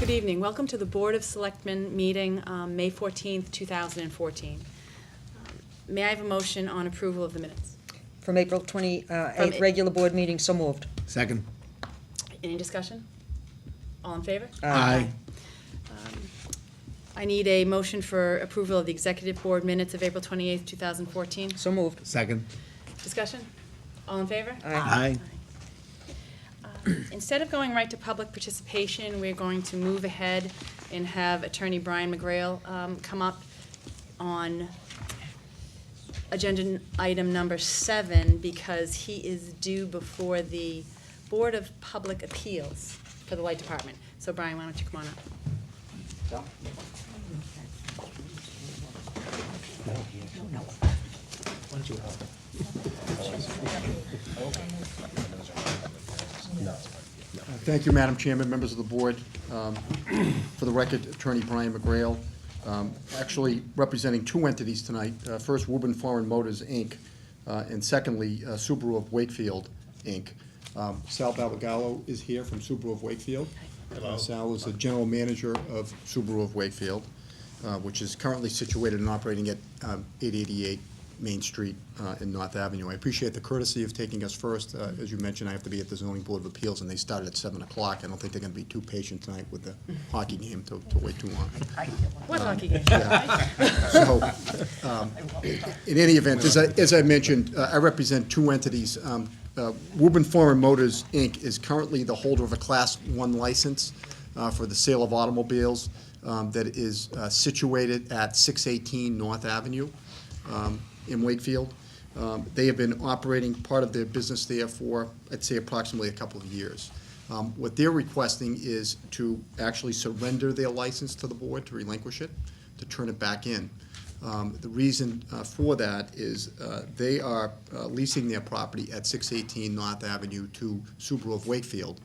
Good evening. Welcome to the Board of Selectmen meeting, May 14th, 2014. May I have a motion on approval of the minutes? From April 28th, regular board meeting, so moved. Second. Any discussion? All in favor? Aye. I need a motion for approval of the executive board minutes of April 28th, 2014. So moved. Second. Discussion? All in favor? Aye. Instead of going right to public participation, we're going to move ahead and have Attorney Brian McGrail come up on agenda item number 7 because he is due before the Board of Public Appeals for the Light Department. So Brian, why don't you come on up? Thank you, Madam Chairman, members of the board. For the record, Attorney Brian McGrail, actually representing two entities tonight. First, Woburn Foreign Motors, Inc., and secondly, Subaru of Wakefield, Inc. Sal Balagallo is here from Subaru of Wakefield. Sal is the general manager of Subaru of Wakefield, which is currently situated and operating at 888 Main Street in North Avenue. I appreciate the courtesy of taking us first. As you mentioned, I have to be at the Zoning Board of Appeals, and they started at 7 o'clock. I don't think they're going to be too patient tonight with the hockey game to wait too long. What hockey game? So, in any event, as I mentioned, I represent two entities. Woburn Foreign Motors, Inc. is currently the holder of a Class 1 license for the sale of automobiles that is situated at 618 North Avenue. In Wakefield. They have been operating part of their business there for, I'd say, approximately a couple of years. What they're requesting is to actually surrender their license to the board, to relinquish it, to turn it back in. The reason for that is they are leasing their property at 618 North Avenue to Subaru of Wakefield,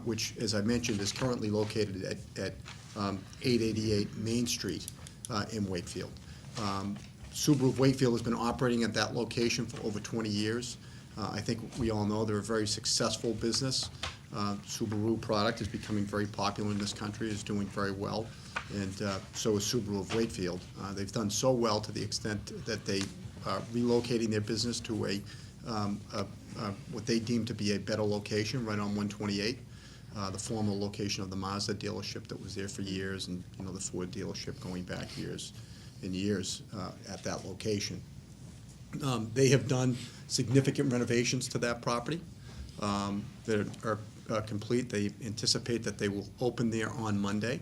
which, as I mentioned, is currently located at 888 Main Street in Wakefield. Subaru of Wakefield has been operating at that location for over 20 years. I think we all know they're a very successful business. Subaru product is becoming very popular in this country, is doing very well, and so is Subaru of Wakefield. They've done so well to the extent that they are relocating their business to what they deem to be a better location right on 128. The former location of the Mazda dealership that was there for years, and the Ford dealership going back years and years at that location. They have done significant renovations to that property that are complete. They anticipate that they will open there on Monday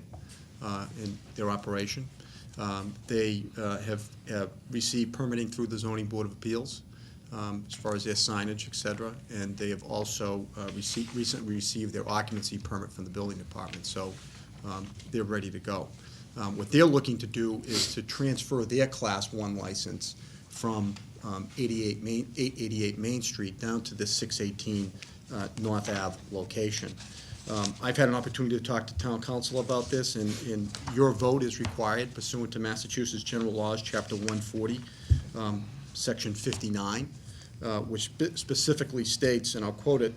in their operation. They have received permitting through the Zoning Board of Appeals as far as their signage, et cetera, and they have also recently received their occupancy permit from the building department, so they're ready to go. What they're looking to do is to transfer their Class 1 license from 888 Main Street down to this 618 North Ave location. I've had an opportunity to talk to Town Council about this, and your vote is required pursuant to Massachusetts General Laws, Chapter 140, Section 59, which specifically states, and I'll quote it,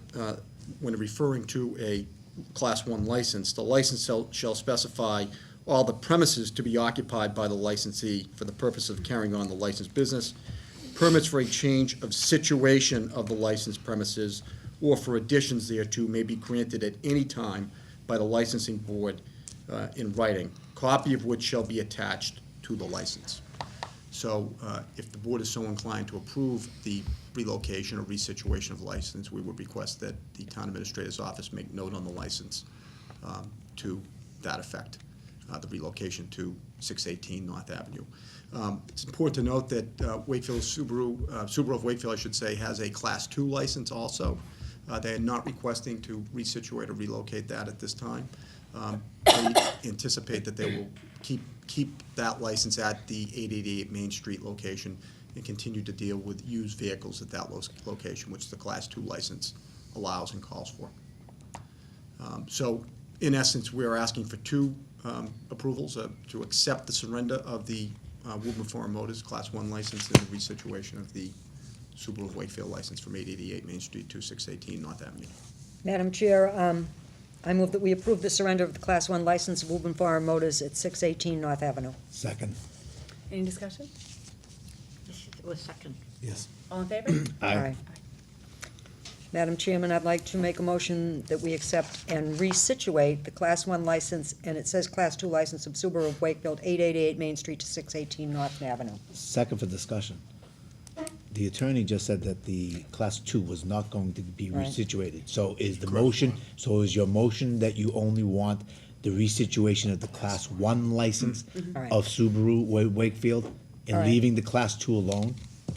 when referring to a Class 1 license, the license shall specify all the premises to be occupied by the licensee for the purpose of carrying on the licensed business, permits for a change of situation of the licensed premises or for additions thereto may be granted at any time by the licensing board in writing, copy of which shall be attached to the license. So if the board is so inclined to approve the relocation or resituation of the license, we would request that the town administrator's office make note on the license to that effect. The relocation to 618 North Avenue. It's important to note that Subaru of Wakefield, I should say, has a Class 2 license also. They are not requesting to resituate or relocate that at this time. They anticipate that they will keep that license at the 888 Main Street location and continue to deal with used vehicles at that location, which the Class 2 license allows and calls for. So, in essence, we are asking for two approvals to accept the surrender of the Woburn Foreign Motors Class 1 license and the resituation of the Subaru of Wakefield license from 888 Main Street to 618 North Avenue. Madam Chair, I move that we approve the surrender of the Class 1 license of Woburn Foreign Motors at 618 North Avenue. Second. Any discussion? It was second. Yes. All in favor? Aye. Madam Chairman, I'd like to make a motion that we accept and resituate the Class 1 license, and it says Class 2 license of Subaru of Wakefield, 888 Main Street to 618 North Avenue. Second for discussion. The attorney just said that the Class 2 was not going to be Right. resituated. So is your motion that you only want the resituation of the Class 1 license All right. of Subaru Wakefield All and right. leaving the Class 2 alone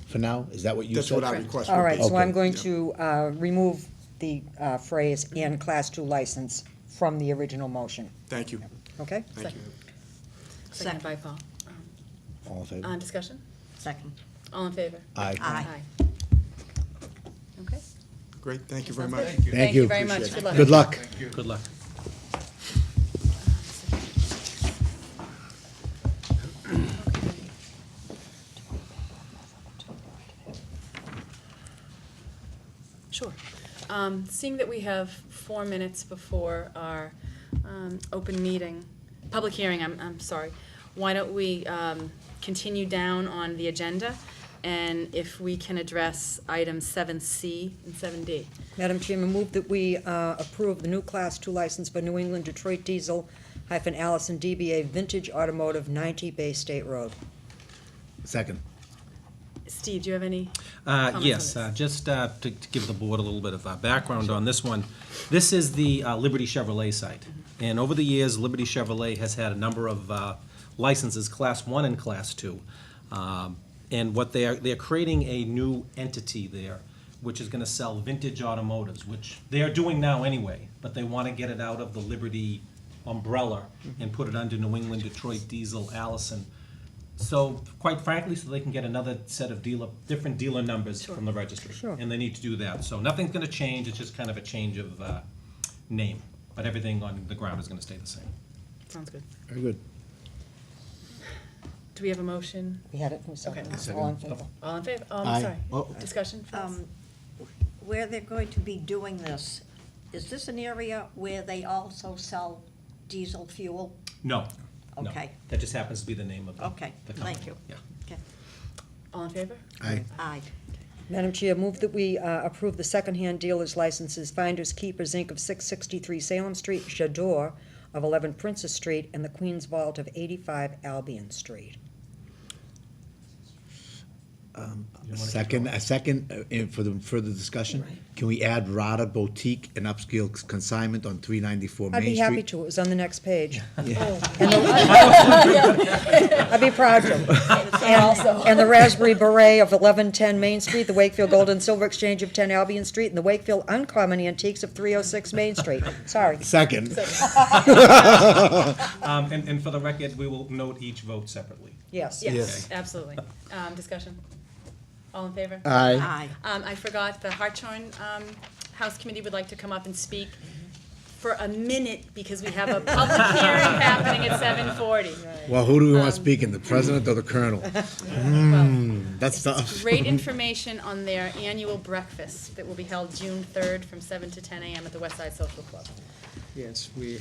for now? Is that what you said? That's what I request. All right, so Okay. I'm going to remove the phrase "and Class 2 license" from the original motion, Thank you, okay? thank you. Seconded by Paul. All in favor? On discussion? Second. All in favor? Aye. Aye. Okay. Great, thank you very Sounds much. good. Thank you. very much. Appreciate Good luck. Good luck. Good luck. Sure. Seeing that we have 4 minutes before our open meeting, public hearing, I'm sorry, why don't we continue down on the agenda, and if we can address items 7C and 7D. Madam Chairman, move that we approve the new Class 2 license for New England Detroit Diesel Allison DBA Vintage Automotive, 90 Bay State Road. Second. Steve, do you have any comments on Yes, this? just to give the board a little bit of background on this one. This is the Liberty Chevrolet site. And over the years, Liberty Chevrolet has had a number of licenses, Class 1 and Class 2. And what they're creating a new entity there, which is gonna sell vintage automotives, which they are doing now anyway, but they wanna get it out of the Liberty umbrella and put it under New England Detroit Diesel Allison. So, quite frankly, so they can get another set of different dealer numbers from the registry. Sure. And they need to do that. So nothing's gonna change, it's just kind of a change of name. But everything on the ground is gonna stay the same. Sounds good. Very good. Do we have a motion? We had it in a second. Okay. All in favor? All in favor? Oh, Aye. I'm sorry. Oh. Discussion, please? Where they're going to be doing this, is this an area where they also sell diesel fuel? No. No. Okay. That just happens to be the name of the Okay, the company. thank you. Yeah. Okay. All in favor? Aye. Aye. Madam Chair, move that we approve the secondhand dealer's licenses, Finders Keepers, Inc. of 663 Salem Street, J'adore of 11 Princess Street, and the Queen's Vault of 85 Albion Street. A second for the further discussion. Can we add Rada Boutique and upscale consignment on 394 Main I'd Street? be happy to, it was on the next page. Yeah. And I'd be proud to. And the Raspberry Beret of 1110 Main Street, the Wakefield Gold and Silver Exchange of 10 Albion Street, and the Wakefield Uncommon Antiques of 306 Main Street. Sorry. Second. And for the record, we will note each vote separately. Yes. Yes, absolutely. Discussion? All in favor? Aye. Aye. I forgot, the Hartshorn House Committee would like to come up and speak for a minute, because we have a public hearing happening at 7:40. Well, who do we want speaking, the president or the colonel? That's tough. Great information on their annual breakfast that will be held June 3rd from 7 to 10 a.m. at the West Side Social Club. Yes, we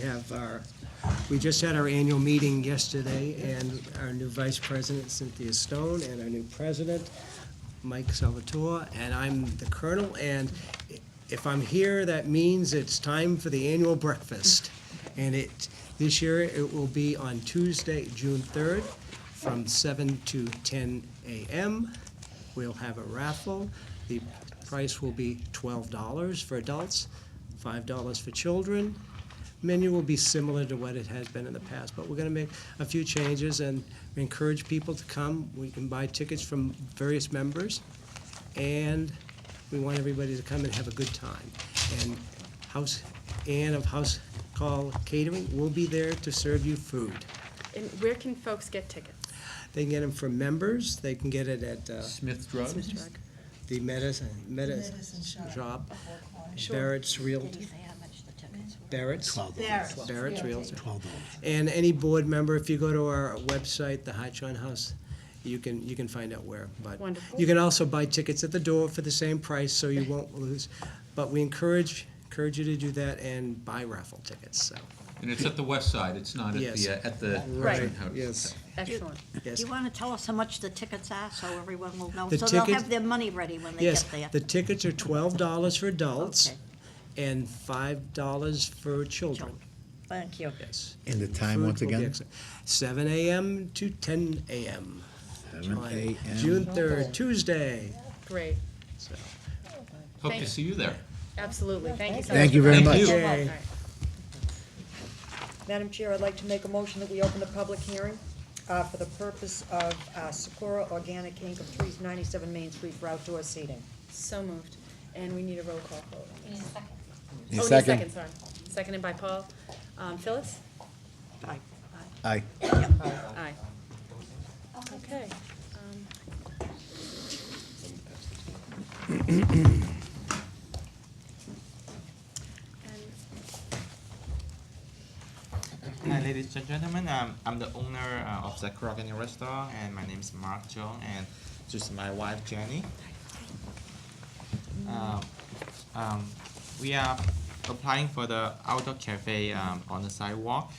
just had our annual meeting yesterday, and our new Vice President, Cynthia Stone, and our new President, Mike Salvatore, and I'm the Colonel, and if I'm here, that means it's time for the annual breakfast. And this year, it will be on Tuesday, June 3rd, from 7 to 10 a.m. We'll have a raffle. The price will be $12 for adults, $5 for children. Menu will be similar to what it has been in the past, but we're gonna make a few changes and encourage people to come. We can buy tickets from various members, and we want everybody to come and have a good time. And Ann of House Call Catering will be there to serve you food. And where can folks get tickets? They can get them from members, they can get it at Smith Drug? Mr. Rugg? the Medicine Shop, Sure. Barrett's Did Realty, he say how much the tickets were? Barrett's. $12. Barrett's Realty. $12. And any board member, if you go to our website, the Hartshorn House, you can find out where. But Wonderful. you can also buy tickets at the door for the same price, so you won't lose. But we encourage encourage you to do that and buy raffle tickets, so. And it's at the west side, it's not Yes. at the Right. Veteran House. Yes, Excellent. Do yes. you want to tell us how much the tickets are, so everyone will know? The So they'll tickets- have their money ready when they Yes, get there? the tickets are $12 for adults Okay. and $5 for children, Thank you. yes. And the time, Food once will be again? excellent. 7 a.m. to 10 a.m. 7 on a.m. June 3rd, Tuesday, Great. so. Hope Thank- to see you there. Absolutely. Thank you so much. Thank you for very coming. much. All Okay. right. Madam Chair, I'd like to make a motion that we open the public hearing for the purpose of Sakura Organic Inc. of 397 Main Street for outdoor seating. So moved. And we need a roll call vote. Need Oh, a need a second? second, sorry. Seconded by Paul. Phyllis? Bye. Aye. Aye. Okay. Hi, ladies and gentlemen. I'm the owner of Sakura Organic Restaurant, and my name is Mark Jong, and this is my wife Jenny. We are applying for the outdoor cafe on the sidewalk.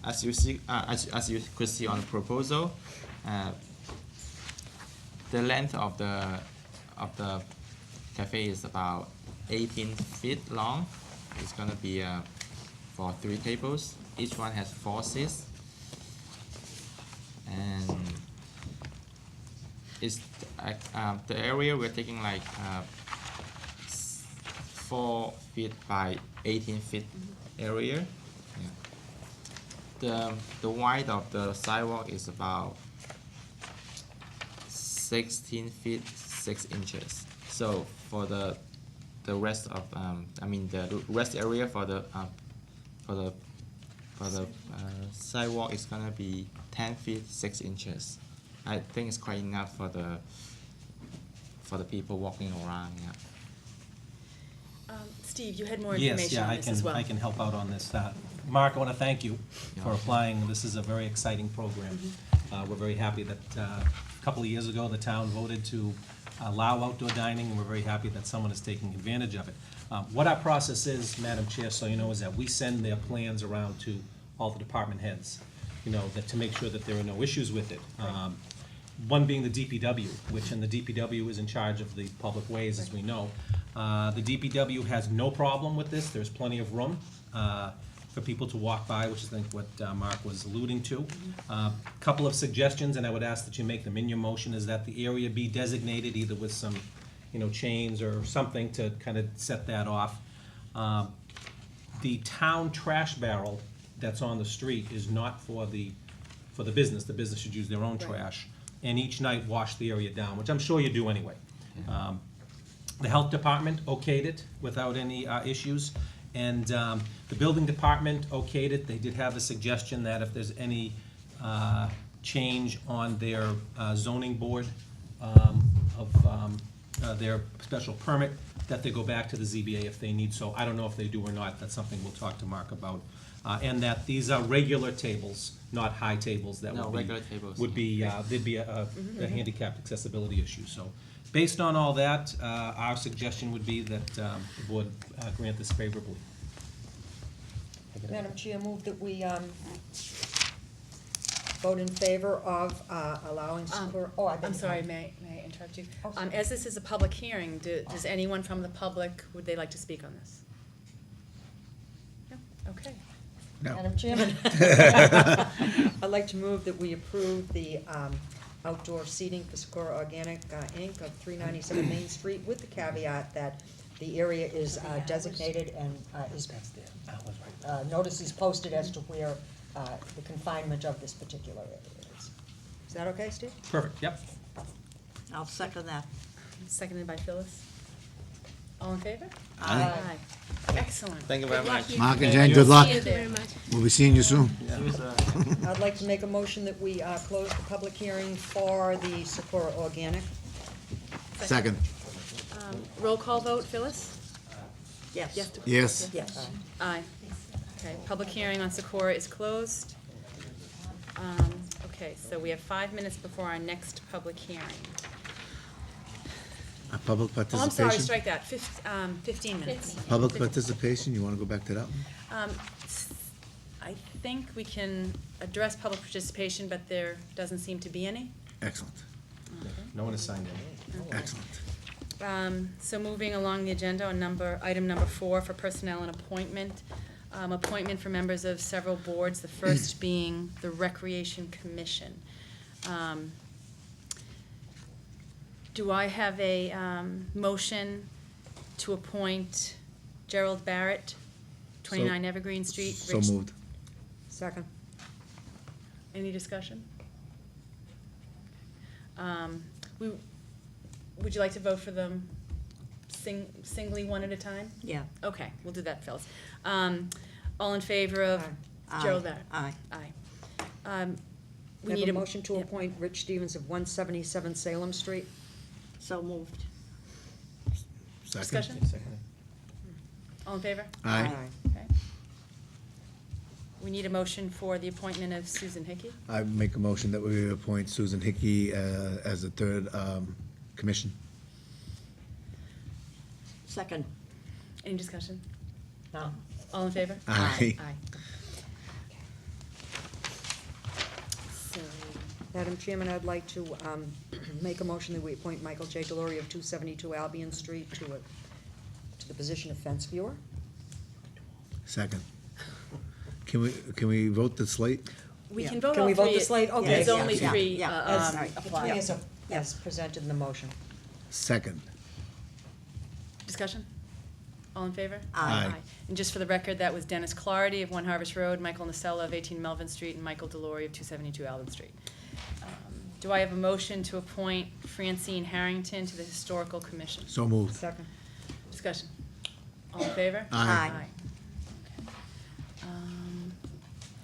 As you see, as you could see on the proposal, the length of the cafe is about 18 feet long. It's gonna be for 3 tables. Each one has 4 seats, and it's the area we're taking like 4 feet by 18 feet area. Yeah. The width of the sidewalk is about 16 feet 6 inches. So for the rest of the rest area for the sidewalk is gonna be 10 feet 6 inches. I think it's quite enough for the people walking around. Yeah. Steve, you had more Yes, information yeah, on I this as well. can help out on this. Mark, I want to thank you for Yeah. applying. This is a very exciting program. We're very happy that a couple of years ago, the town voted to allow outdoor dining, and we're very happy that someone is taking advantage of it. What our process is, Madam Chair, so you know, is that we send their plans around to all the department heads, you know, that to make sure that there are no issues with it. One being the DPW, and the DPW is in charge of the public ways, as we know. The DPW has no problem with this. There's plenty of room for people to walk by, which is, I think, what Mark was alluding to. Couple of suggestions, and I would ask that you make them in your motion, is that the area be designated either with some, you know, chains or something to kind of set that off. The town trash barrel that's on the street is not for the business. The business should use their own trash. And each night wash the area down, which I'm sure you do anyway. The health department okayed it without any issues. And the building department okayed it. They did have a suggestion that if there's any change on their zoning board of their special permit, that they go back to the ZBA if they need so. I don't know if they do or not. That's something we'll talk to Mark about. And that these are regular tables, not high tables that No, would be. regular tables. Would be, there'd be a handicapped accessibility issue. So based on all that, our suggestion would be that the board grant this favorably. Madam Chair, move that we vote in favor of allowing Sakura, I beg I'm your sorry, pardon. may I interrupt you? Oh, sorry. As this is a public hearing, does anyone from the public, would they like to speak on this? No? Okay. No. Madam Chairman, I'd like to move that we approve the outdoor seating for Sakura Organic Inc. of 397 Main Street with the caveat that the area is designated and is, notice is posted as to where the confinement of this particular area is. Is that okay, Steve? Perfect, yep. I'll second that. Seconded by Phyllis. All in favor? Aye. Excellent. Thank you very much. Mark and Jen, good luck. See you there. We'll be seeing you soon. I'd like to make a motion that we close the public hearing for the Sakura Organic. Second. Roll call vote, Phyllis? Yes. Yes. Yes. Aye. Okay, public hearing on Sakura is closed. Okay, so we have 5 minutes before our next public hearing. Public Oh, I'm sorry, participation? strike that, 15 minutes. Public participation, you wanna go back to that one? I think we can address public participation, but there doesn't seem to be any. Excellent, No one has signed in. excellent. So moving along the agenda on item number 4 for personnel and appointment. Appointment for members of several boards, the first being the Recreation Commission. Do I have a motion to appoint Gerald Barrett, 29 Evergreen Street? So Rich- moved. Second. Any discussion? Would you like to vote for them singly, one at a time? Yeah. Okay, we'll do that, fellas. All in favor of Aye. Gerald Barrett? Aye. Aye. We We need have a motion to yeah. appoint Rich Stevens of 177 Salem Street. So moved. Second. Discussion? Second. All in favor? Aye. Okay. We need a motion for the appointment of Susan Hickey. I make a motion that we appoint Susan Hickey as the third commission. Second. Any discussion? No. All in favor? Aye. Aye. So, Madam Chairman, I'd like to make a motion that we appoint Michael J. Delory of 272 Albion Street to the position of fence viewer. Second. Can we vote the slate? we Yeah. can vote Can all we vote three. the slate? Okay, There's yeah, only yeah, 3 yeah. As, apply. as presented in the motion. Second. Discussion? All in favor? Aye. And just for the record, that was Dennis Clardy of 1 Harvest Road, Michael Nacella of 18 Melvin Street, and Michael Delory of 272 Alvin Street. Do I have a motion to appoint Francine Harrington to the Historical Commission? So moved. Second. Discussion? All in favor? Aye. Aye. Okay.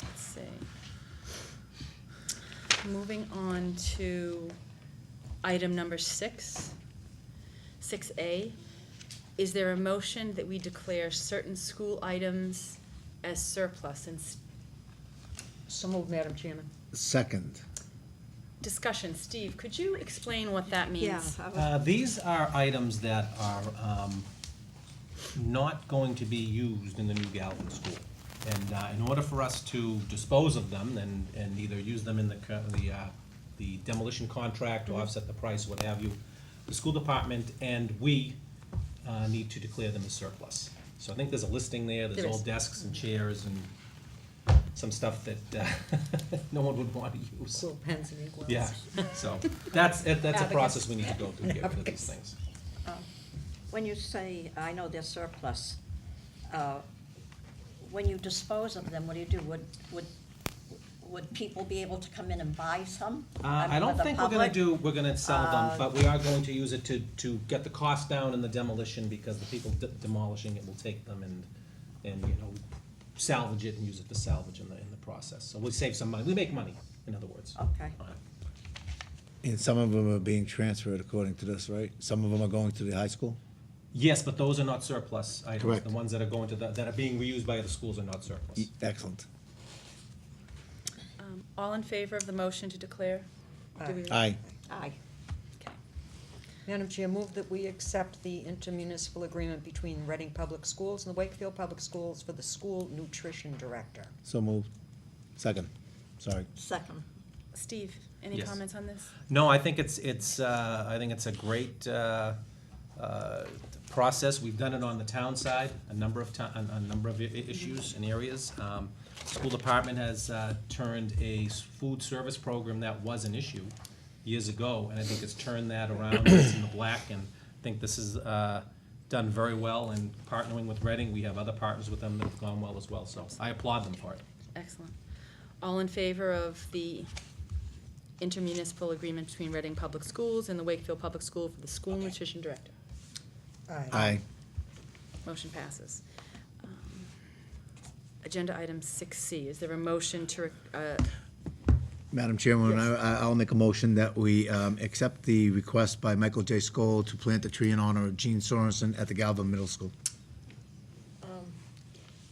Let's see. Moving on to item number 6, 6A. Is there a motion that we declare certain school items as surplus? And So moved, Madam Chairman. Second. discussion, Steve, could you explain what that means? Yeah. I was- These are items that are not going to be used in the new Galvin school. And in order for us to dispose of them and either use them in the demolition contract or offset the price, what have you, the school department and we need to declare them as surplus. So I think there's a listing there, there's There old is. desks and chairs and some stuff that no one would want to use. Quill pens and inkwells. Yeah, so that's a Abacus. process we need to go through, get rid of these things. When you say, I know they're surplus, when you dispose of them, what do you do? Would people be able to come in and buy some? I don't For the think we're public? gonna sell them, but we are going to use it to get the cost down in the demolition, because the people demolishing it will take them and salvage it and use it for salvage in the process. So we'll save some money, we make money, in other words. Okay. on it. And some of them are being transferred according to this, right? Some of them are going to the high school? Yes, but those are not surplus items. Correct. The ones that are going to, that are being reused by the schools are not surplus. Excellent. All in favor of the motion to declare? Do we- Aye. Aye. Okay. Madam Chair, move that we accept the intermunicipal agreement between Reading Public Schools and the Wakefield Public Schools for the school nutrition director. So moved. Second. Sorry. Second. Steve, any Yes. comments on this? No, I think it's a great process. We've done it on the town side, a number of issues and areas. School department has turned a food service program that was an issue years ago, and I think it's turned that around. It's in the black, and I think this is done very well. And partnering with Reading, we have other partners with them that have gone well as well. So I applaud them for it. Excellent. All in favor of the intermunicipal agreement between Reading Public Schools and the Wakefield Public School for the school nutrition director? Aye. Motion passes. Agenda item 6C, is there a motion to, Madam Chairman, Yes. I'll make a motion that we accept the request by Michael J. Skoll to plant a tree in honor of Gene Sorensen at the Galvin Middle School.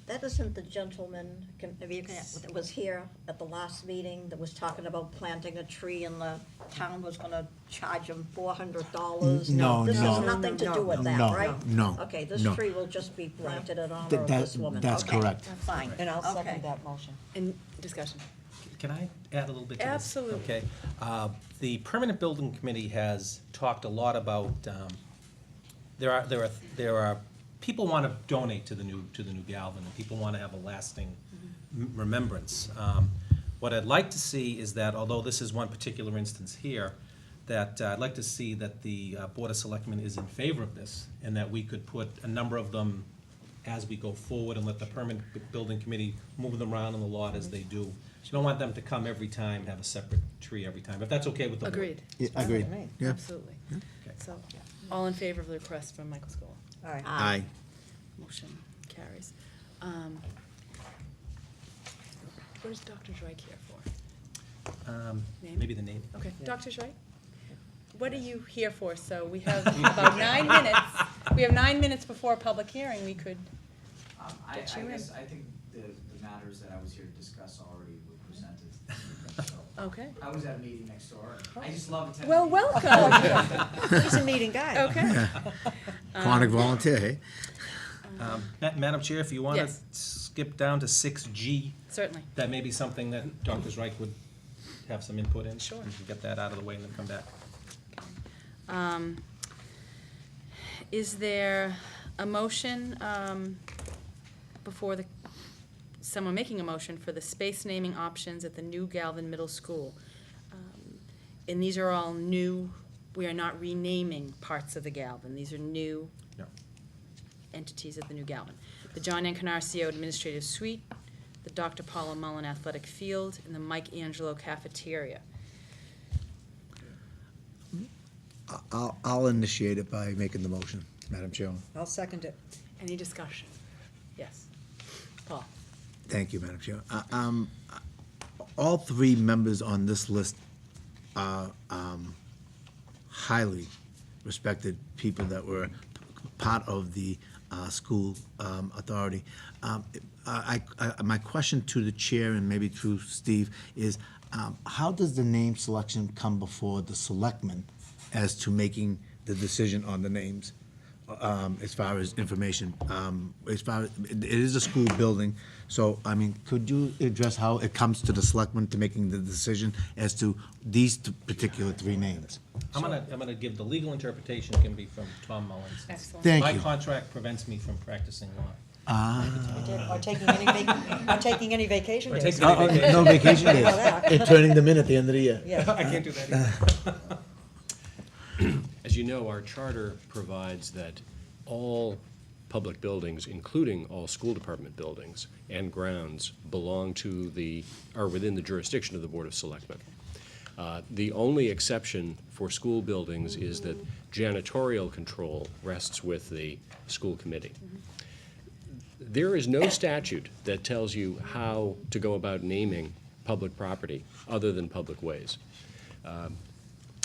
That isn't the gentleman that was here at the last meeting that was talking about planting a tree and the town was gonna charge him $400? No, This no. has nothing to do with that, No, right? no, Okay, this no. tree will just be planted in honor Th- of that- this woman. that's Okay, correct. Fine. And I'll Okay. second that motion. In discussion. Can I add a little bit to this? Absolutely. Okay. The Permanent Building Committee has talked a lot about, there are, people want to donate to the new Galvin, and people want to have a lasting remembrance. What I'd like to see is that, although this is one particular instance here, that I'd like to see that the Board of Selectmen is in favor of this, and that we could put a number of them as we go forward and let the Permanent Building Committee move them around on the lot as they do. You don't want them to come every time, have a separate tree every time, if that's okay with the board. Agreed. Yeah, agreed. Right. Yeah. Absolutely. So, all in favor of the request from Michael Scholl? All right. Aye. Motion carries. What is Dr. Drake here for? Name? Maybe the name. Okay, Dr. Drake? What are you here for? So we have about 9 minutes. We have 9 minutes before a public hearing. We could, I Get you in. guess, I think the matters that I was here to discuss already were presented. So, okay. I was at a meeting next door. I just love attending. Well, welcome. He's a meeting guy. Okay. Chronic volunteer, hey? Madam Chair, if you want to Yes. skip down to 6G, Certainly. that may be something that Dr. Reich would have some input in. Sure. We can get that out of the way and then come back. Is there a motion before someone making a motion for the space naming options at the new Galvin Middle School? And these are all new, we are not renaming parts of the Galvin. These are new No. entities at the new Galvin. The John Ancarnaccio Administrative Suite, the Dr. Paula Mullen Athletic Field, and the Mike Angelo Cafeteria. I'll initiate it by making the motion, Madam Chairman. I'll second it. Any discussion? Yes. Paul? Thank you, Madam Chair. All three members on this list are highly respected people that were part of the school authority. My question to the chair and maybe to Steve is, how does the name selection come before the selectmen as to making the decision on the names? As far as information, it is a school building, so, I mean, could you address how it comes to the selectmen to making the decision as to these particular three names? I'm gonna give the legal interpretation can be from Tom Mullins. Excellent. Thank My you. contract prevents me from practicing law. Or taking any vacation Or days. taking any vacation. No vacation days, know that. and turning them in at the end of the year. Yeah. I can't do that either. As you know, our charter provides that all public buildings, including all school department buildings and grounds, are within the jurisdiction of the Board of Selectmen. The only exception for school buildings is that janitorial control rests with the school committee. There is no statute that tells you how to go about naming public property other than public ways.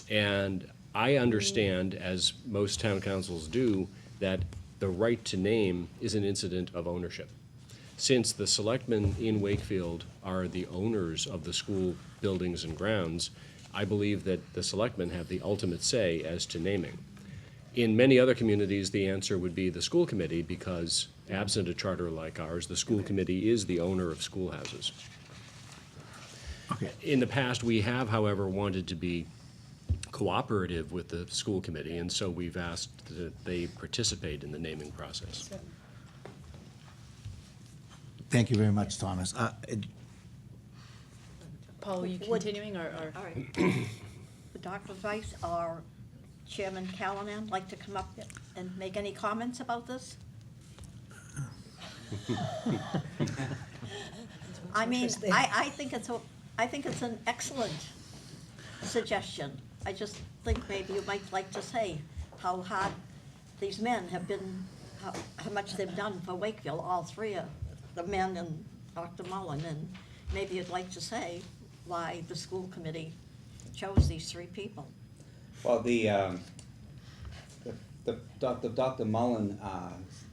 And I understand, as most town councils do, that the right to name is an incident of ownership. Since the selectmen in Wakefield are the owners of the school buildings and grounds, I believe that the selectmen have the ultimate say as to naming. In many other communities, the answer would be the school committee, because absent a charter like ours, the school committee is the owner of schoolhouses. Okay. In the past, we have, however, wanted to be cooperative with the school committee, and so we've asked that they participate in the naming process. Thank you very much, Thomas. Paul, are you Would- continuing, or? All right. Would Dr. Weiss or Chairman Callahan like to come up and make any comments about this? I mean, Interesting. I think it's an excellent suggestion. I just think maybe you might like to say how hard these men have been, how much they've done for Wakefield, all three of the men and Dr. Mullen, and maybe you'd like to say why the school committee chose these three people. Well, the Dr. Mullen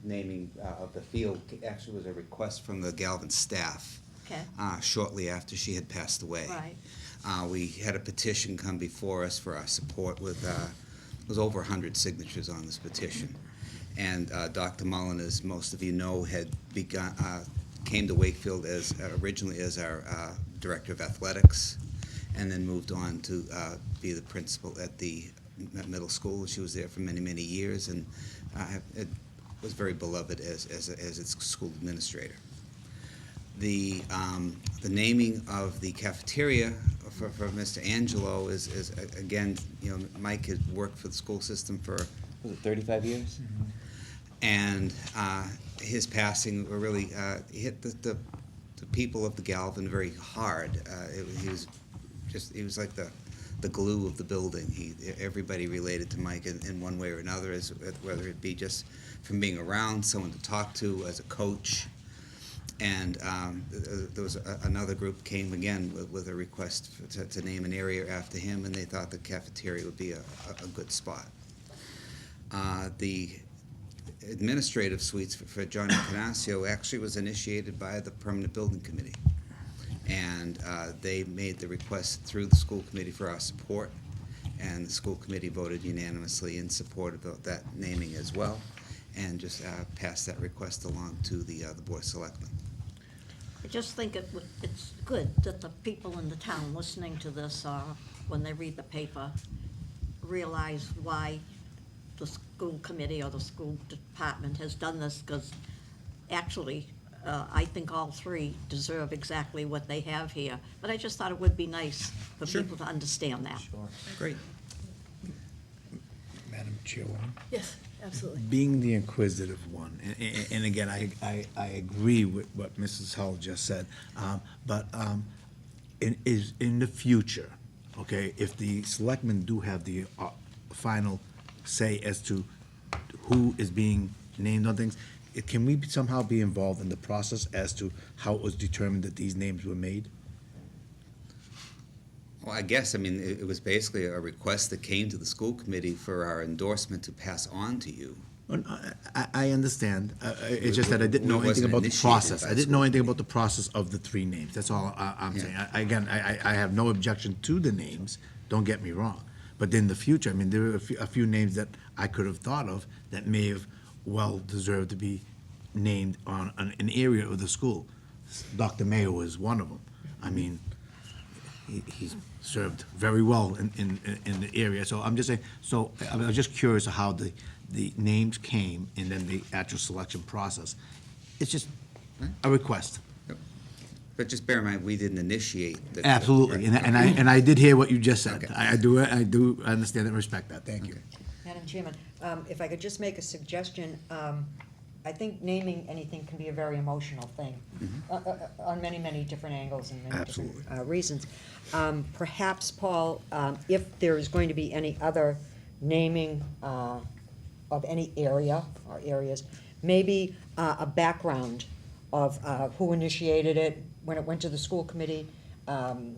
naming of the field actually was a request from the Galvin staff. Okay. Shortly after she had passed away. Right. We had a petition come before us for our support with, it was over 100 signatures on this petition. And Dr. Mullen, as most of you know, had begun, came to Wakefield as originally as our director of athletics, and then moved on to be the principal at the middle school. She was there for many, many years, and it was very beloved as its school administrator. The naming of the cafeteria for Mr. Angelo is again, you know, Mike had worked for the school system for, was it 35 years? Mm-hmm. And his passing really hit the people of the Galvin very hard. He was like the glue of the building. Everybody related to Mike in one way or another, whether it be just from being around, someone to talk to, as a coach. And there was another group came again with a request to name an area after him, and they thought the cafeteria would be a good spot. The administrative suites for John Canasio actually was initiated by the Permanent Building Committee. And they made the request through the school committee for our support, and the school committee voted unanimously in support of that naming as well, and just passed that request along to the Board of Selectmen. I just think it's good that the people in the town listening to this, when they read the paper, realize why the school committee or the school department has done this, because actually, I think all three deserve exactly what they have here. But I just thought it would be nice for people to understand that. Great. Madam Chairwoman? Yes, absolutely. Being the inquisitive one, and again, I agree with what Mrs. Hull just said, but in the future, okay, if the selectmen do have the final say as to who is being named on things, can we somehow be involved in the process as to how it was determined that these names were made? Well, I guess, I mean, it was basically a request that came to the school committee for our endorsement to pass on to you. I understand. It's just that I didn't know anything about the process. I didn't know anything about the process of the three names. That's all I'm saying. Again, I have no objection to the names, don't get me wrong. But in the future, I mean, there are a few names that I could have thought of that may have well deserved to be named on an area of the school. Dr. Mayo is one of them. I mean, he's served very well in the area. So I'm just saying, so I was just curious of how the names came and then the actual selection process. It's just a request. But just bear in mind, we didn't initiate the. Absolutely, and I did hear what you just said. Okay. I do understand and respect that. Thank you. Madam Chairman, if I could just make a suggestion, I think naming anything can be a very emotional thing, on many, many different angles and many different reasons. Perhaps, Paul, if there is going to be any other naming of any area or areas, maybe a background of who initiated it, when it went to the school committee, and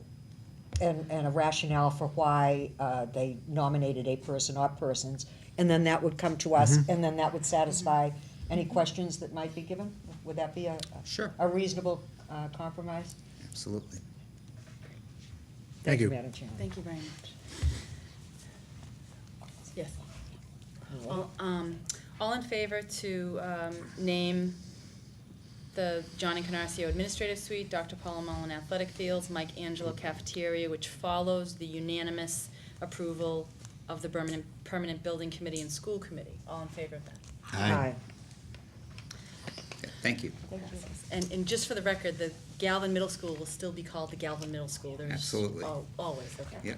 a rationale for why they nominated a person or persons, and then that would come to us, and then that would satisfy any questions that might be given? Would that be Sure. a reasonable compromise? Absolutely. Thank you. Madam Chairman. Thank you very much. Yes. All in favor to name the John and Canarcio Administrative Suite, Dr. Paula Mullen Athletic Fields, Mike Angelo Cafeteria, which follows the unanimous approval of the Permanent Building Committee and School Committee. All in favor of that? Aye. Okay, thank you. And just for the record, the Galvin Middle School will still be called the Galvin Middle School. There's Absolutely. Always, okay. Yeah,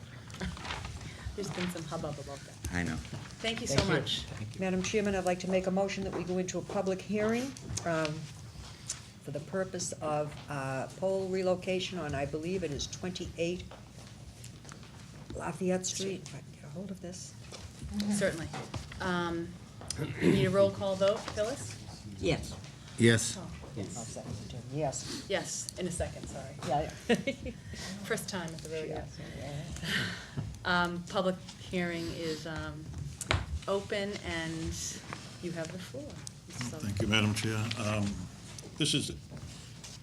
There's been some hubbub about that. I know. Thank you so much. Madam Chairman, I'd like to make a motion that we go into a public hearing for the purpose of pole relocation on, I believe it is 28 Lafayette Street. If I can get a hold of this. Certainly. Need a roll call vote, Phyllis? Yes. Yes. I'll second it, too. Yes. Yes, in a second, sorry. Yeah. First time at the rodeo. Yes. Public hearing is open, and you have the floor. So- Thank you, Madam Chair. This is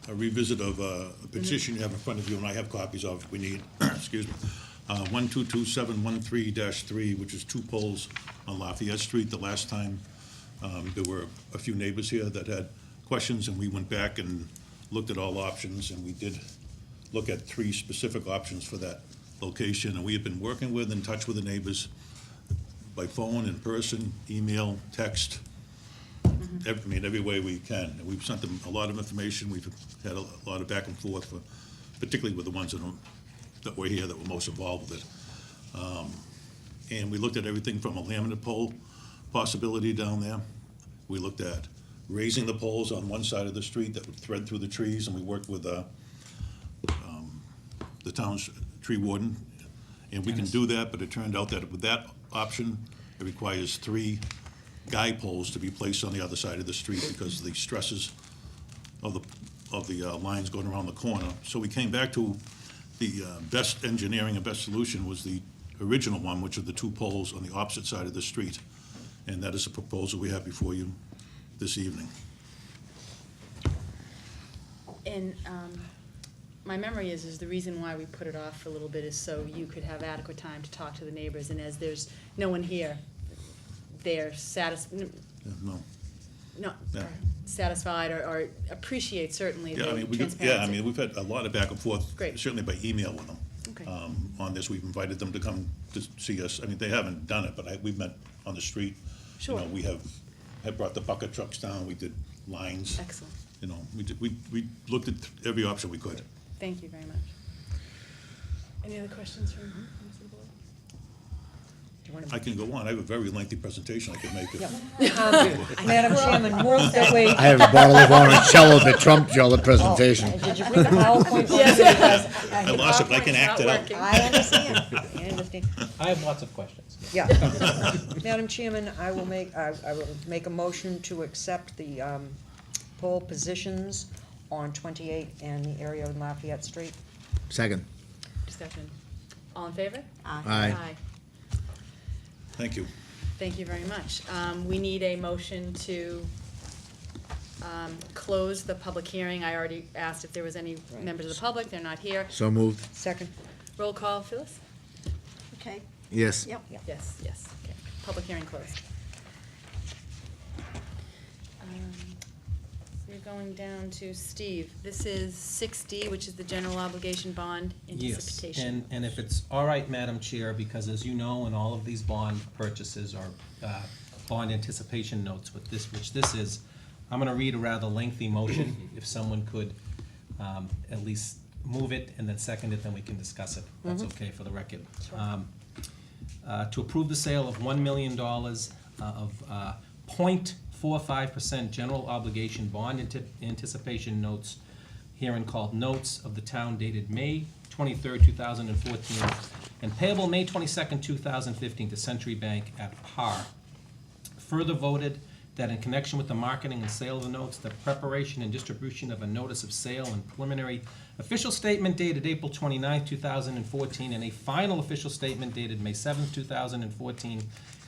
a revisit of a petition you have in front of you, and I have copies of, we need, excuse me, 122713-3, which is 2 poles on Lafayette Street. The last time, there were a few neighbors here that had questions, and we went back and looked at all options, and we did look at 3 specific options for that location, and we have been working with, in touch with the neighbors by phone, in person, email, text, every way we can. And we've sent them a lot of information. We've had a lot of back and forth, particularly with the ones that were here that were most involved with it. And we looked at everything from a laminate pole possibility down there. We looked at raising the poles on one side of the street that would thread through the trees, and we worked with the town's tree warden. And we can do that, but it turned out that with that option, it requires 3 guy poles to be placed on the other side of the street because of the stresses of the lines going around the corner. So we came back to the best engineering and best solution was the original one, which are the 2 poles on the opposite side of the street. And that is a proposal we have before you this evening. And my memory is the reason why we put it off for a little bit is so you could have adequate time to talk to the neighbors, and as there's no one here, they're No. Yeah. satisfied or appreciate certainly the Yeah, I mean, transparency. we've had a lot of back and forth, Great. certainly by email with them. Okay. On this, we've invited them to come to see us. I mean, they haven't done it, but we've met on the street. Sure. You know, we have brought the bucket trucks down, we did lines. Excellent. You know, we looked at every option we could. Thank you very much. Any other questions from members of the board? Do you want to- I can go on, I have a very lengthy presentation I could make. Madam Chairman, move that we. I have a bottle of orange that trumped your presentation. Did you bring the PowerPoint? Because I lost it, but I can act it out. I understand, I understand. I have lots of questions. Yeah. Madam Chairman, I will make a motion to accept the poll positions on 28 and the area of Lafayette Street. Second. Discussion. All in favor? Aye. Thank you. Thank you very much. We need a motion to close the public hearing. I already asked if there was any members of the public. They're not here. So moved. Second. Roll call, Phyllis? Okay, Yes. yep. Yes, yes. Okay. Public hearing closed. We're going down to Steve. This is 6D, which is the general obligation bond Yes, anticipation. and if it's all right, Madam Chair, because as you know, in all of these bond purchases are bond anticipation notes, which this is, I'm gonna read a rather lengthy motion. If someone could at least move it and then second it, then we can discuss it. That's okay for the record. To approve the sale of $1 million of 0.45% general obligation bond anticipation notes, herein called notes of the town dated May 23rd, 2014, and payable May 22nd, 2015 to Century Bank at par. Further voted that in connection with the marketing and sale of the notes, the preparation and distribution of a notice of sale and preliminary official statement dated April 29th, 2014, and a final official statement dated May 7th, 2014,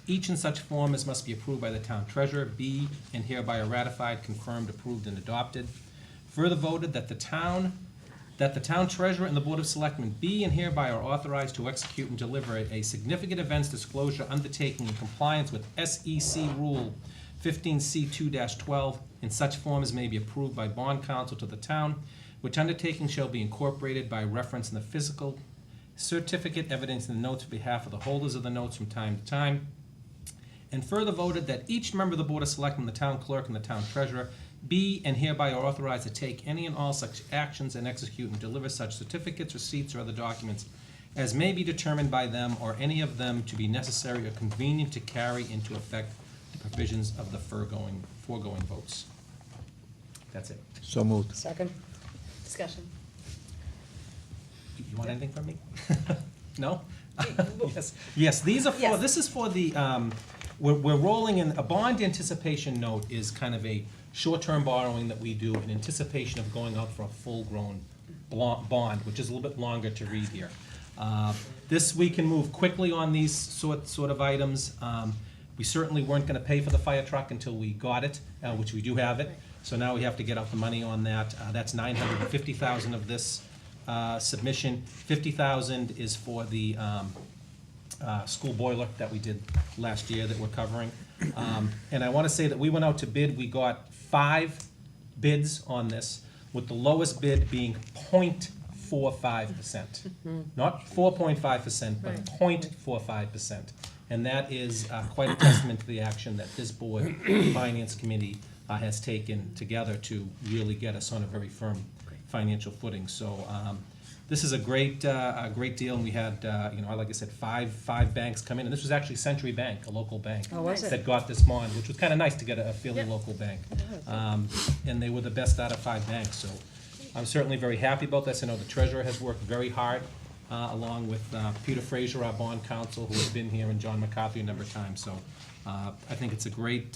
each in such form as must be approved by the town treasurer, be and hereby are ratified, confirmed, approved, and adopted. Further voted that the town treasurer and the Board of Selectmen be and hereby are authorized to execute and deliver a significant events disclosure undertaking in compliance with SEC Rule 15C2-12 in such form as may be approved by bond counsel to the town, which undertaking shall be incorporated by reference in the physical certificate evidence in the notes on behalf of the holders of the notes from time to time. And further voted that each member of the Board of Selectmen, the town clerk, and the town treasurer be and hereby are authorized to take any and all such actions and execute and deliver such certificates, receipts, or other documents as may be determined by them or any of them to be necessary or convenient to carry into effect the provisions of the foregoing votes. That's it. So moved. Second. Discussion. You want anything from me? No? Yes, these are for, this is for the, we're rolling in, a bond anticipation note is kind of a short-term borrowing that we do in anticipation of going out for a full-grown bond, which is a little bit longer to read here. This, we can move quickly on these sort of items. We certainly weren't gonna pay for the fire truck until we got it, which we do have it. So now we have to get out the money on that. That's $950,000 of this submission. $50,000 is for the school boiler that we did last year that we're covering. And I want to say that we went out to bid, we got 5 bids on this, with the lowest bid being 0.45%. Not 4.5%, but Right. 0.45%. And that is quite a testament to the action that this board, Finance Committee, has taken together to really get us on a very firm financial footing. So this is a great deal, and we had, like I said, five banks come in, and this was actually Century Bank, a local bank. Oh, was it? That got this bond, which was kind of nice to get a fairly Yep. local bank. And they were the best out of 5 banks, so I'm certainly very happy about this. I know the treasurer has worked very hard, along with Peter Frazier, our bond counsel, who has been here, and John McCarthy a number of times. So I think it's a great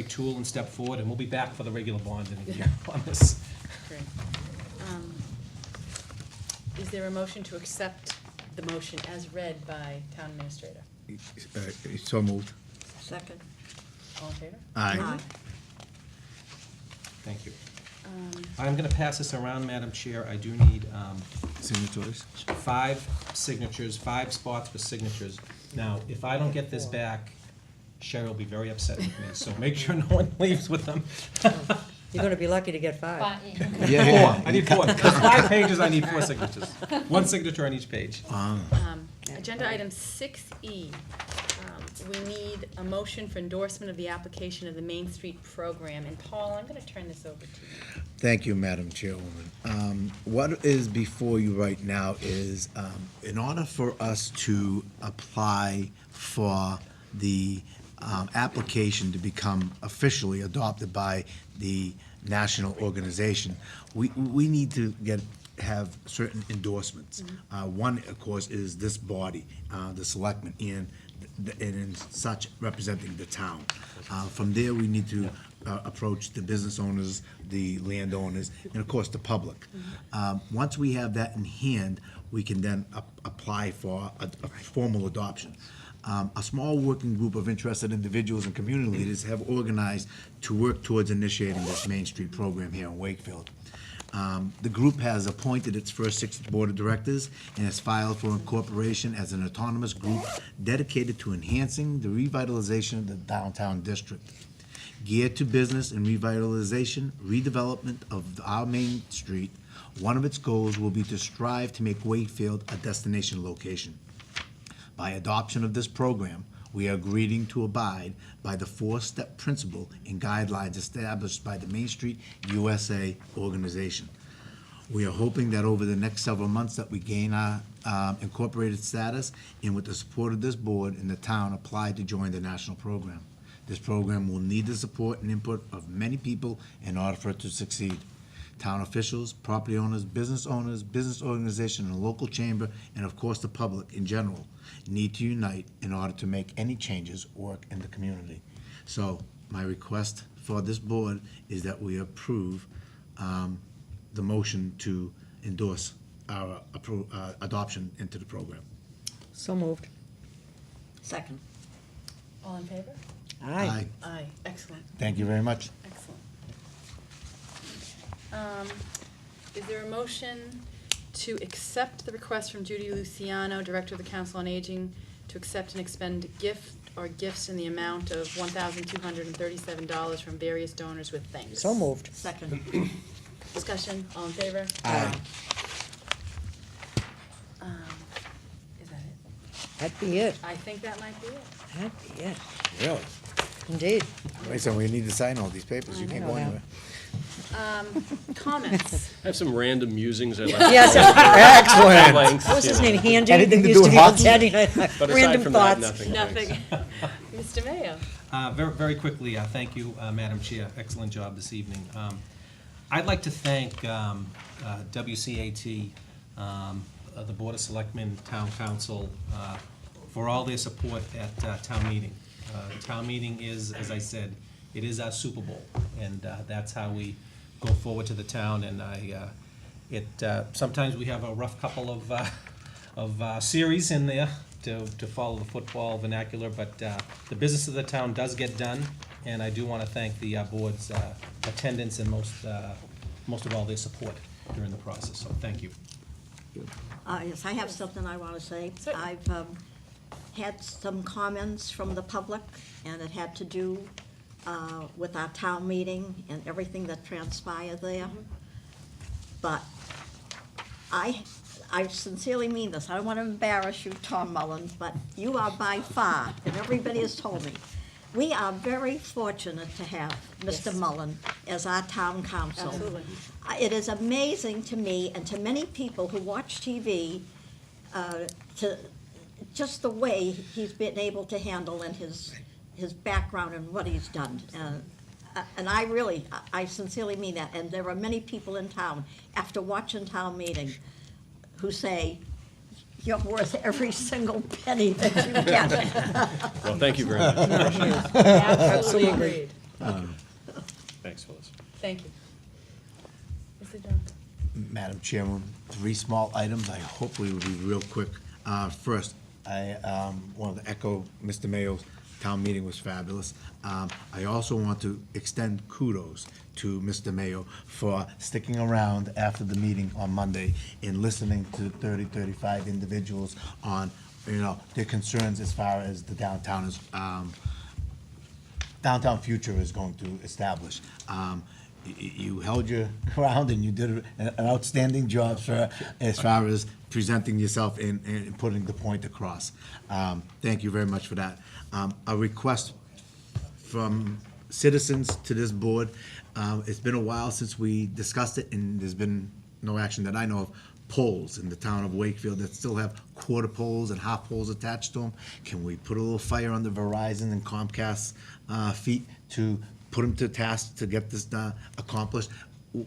tool and step forward, and we'll be back for the regular bond in a year on this. Great. Is there a motion to accept the motion as read by Town Administrator? So moved. Second. All in favor? Aye. Thank you. I'm going to pass this around, Madam Chair. I do need Signatories? 5 signatures, 5 spots for signatures. Now, if I don't get this back, Sherry will be very upset with me, so make sure no one leaves with them. You're gonna be lucky to get 5. Four. I need 4. There's 5 pages, I need 4 signatures. 1 signature on each page. Agenda item 6E, we need a motion for endorsement of the application of the Main Street program. And Paul, I'm gonna turn this over to you. Thank you, Madam Chairwoman. What is before you right now is, in order for us to apply for the application to become officially adopted by the national organization, we need to have certain endorsements. One, of course, is this body, the Selectmen, and in such representing the town. From there, we need to approach the business owners, the landowners, and of course, the public. Once we have that in hand, we can then apply for a formal adoption. A small working group of interested individuals and community leaders have organized to work towards initiating this Main Street program here in Wakefield. The group has appointed its first 6 board of directors and has filed for incorporation as an autonomous group dedicated to enhancing the revitalization of the downtown district. Geared to business and revitalization, redevelopment of our Main Street, one of its goals will be to strive to make Wakefield a destination location. By adoption of this program, we are agreeing to abide by the 4-step principle and guidelines established by the Main Street USA organization. We are hoping that over the next several months that we gain our incorporated status, and with the support of this board and the town, apply to join the national program. This program will need the support and input of many people in order for it to succeed. Town officials, property owners, business organization, and local chamber, and of course the public in general, need to unite in order to make any changes work in the community. So my request for this board is that we approve the motion to endorse our adoption into the program. So moved. Second. All in favor? Aye. Aye, excellent, Thank you very much. excellent. Is there a motion to accept the request from Judy Luciano, Director of the Council on Aging, to accept and expend gift or gifts in the amount of $1,237 from various donors with thanks? So moved. Second. Discussion, all in favor? Aye. Is that it? That'd be it. I think that might be it. That'd be it. Really? Indeed. Wait, so we need to sign all these papers. You I can't know go that. anywhere. Comments? I have some random musings I'd like to. Yes, Excellent. Length, what was his you know. name, Handy? Anything That to used do be with on hockey? Teddy. But aside Random from that, thoughts. nothing. Nothing. Mr. Mayo? Very quickly, thank you, Madam Chair. Excellent job this evening. I'd like to thank WCAT, the Board of Selectmen, Town Council, for all their support at town meeting. Town meeting is, as I said, it is our Super Bowl, and that's how we go forward to the town. And sometimes we have a rough couple of series in there, to follow the football vernacular, but the business of the town does get done, and I do want to thank the board's attendance and most of all their support during the process, so thank you. Yes, I have something I want to say. Certainly. I've had some comments from the public, and it had to do with our town meeting and everything that transpired there. But I sincerely mean this. I don't want to embarrass you, Tom Mullins, but you are by far, and everybody has told me, we are very fortunate to have Mr. Yes. Mullen as our town council. Absolutely. It is amazing to me and to many people who watch TV, to just the way he's been able to handle and his background and what he's done. And I sincerely mean that. And there are many people in town, after watching town meeting, who say, you're worth every single penny that you get. Well, thank you very much. Absolutely agreed. Thanks, Phyllis. Thank you. Mr. Johnson? Madam Chairman, 3 small items. I hopefully will be real quick. First, I want to echo Mr. Mayo's town meeting was fabulous. I also want to extend kudos to Mr. Mayo for sticking around after the meeting on Monday and listening to 35 individuals on, their concerns as far as the downtown future is going to establish. You held your ground and you did an outstanding job, sir, as far as presenting yourself and putting the point across. Thank you very much for that. A request from citizens to this board. It's been a while since we discussed it, and there's been no action that I know of. Poles in the town of Wakefield that still have quarter poles and half poles attached to them. Can we put a little fire on the Verizon and Comcast feet to put them to task to get this accomplished?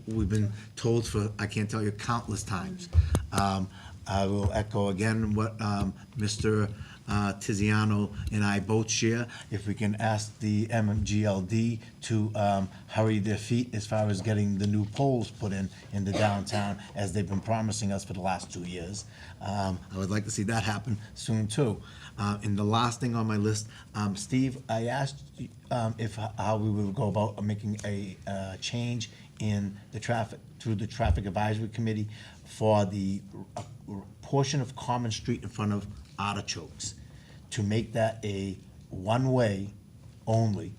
We've been told for, I can't tell you, countless times. I will echo again what Mr. Tiziano and I both share. If we can ask the MGLD to hurry their feet as far as getting the new poles put in the downtown, as they've been promising us for the last 2 years. I would like to see that happen soon, too. And the last thing on my list, Steve, I asked how we would go about making a change in the traffic, through the Traffic Advisory Committee for the portion of Common Street in front of Artichokes, to make that a one-way only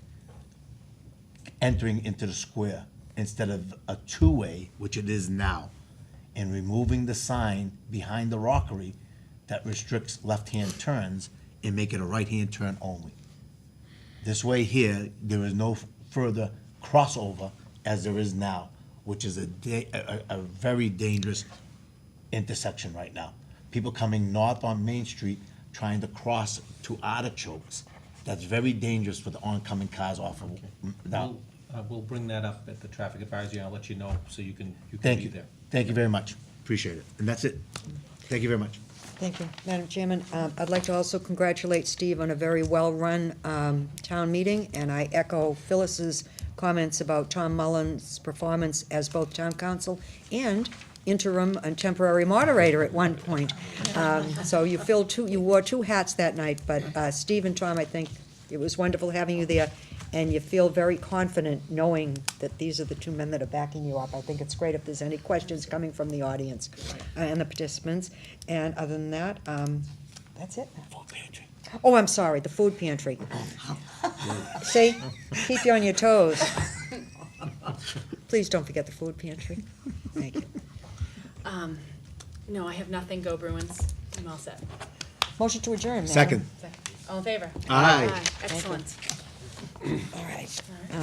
entering into the square instead of a two-way, which it is now, and removing the sign behind the rockery that restricts left-hand turns and make it a right-hand turn only. This way here, there is no further crossover as there is now, which is a very dangerous intersection right now. People coming north on Main Street trying to cross to Artichokes. That's very dangerous for the oncoming cars off of down. We'll bring that up at the traffic advisory, I'll let you know, so you can Thank be you. there. Thank you very much. Appreciate it. And that's it. Thank you very much. Thank you, Madam Chairman. I'd like to also congratulate Steve on a very well-run town meeting, and I echo Phyllis's comments about Tom Mullen's performance as both town council and interim and temporary moderator at one point. So you wore 2 hats that night, but Steve and Tom, I think it was wonderful having you there, and you feel very confident knowing that these are the 2 men that are backing you up. I think it's great if there's any questions coming from the audience and the participants. And other than that, that's it. Food pantry. Oh, I'm sorry, the food pantry. See, keep you on your toes. Please don't forget the food pantry. Thank you. No, I have nothing. Go Bruins. I'm all set. Motion to adjourn, Madam. Second. All in favor? Aye. Excellent. All right.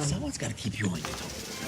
Someone's got to keep you on your toes.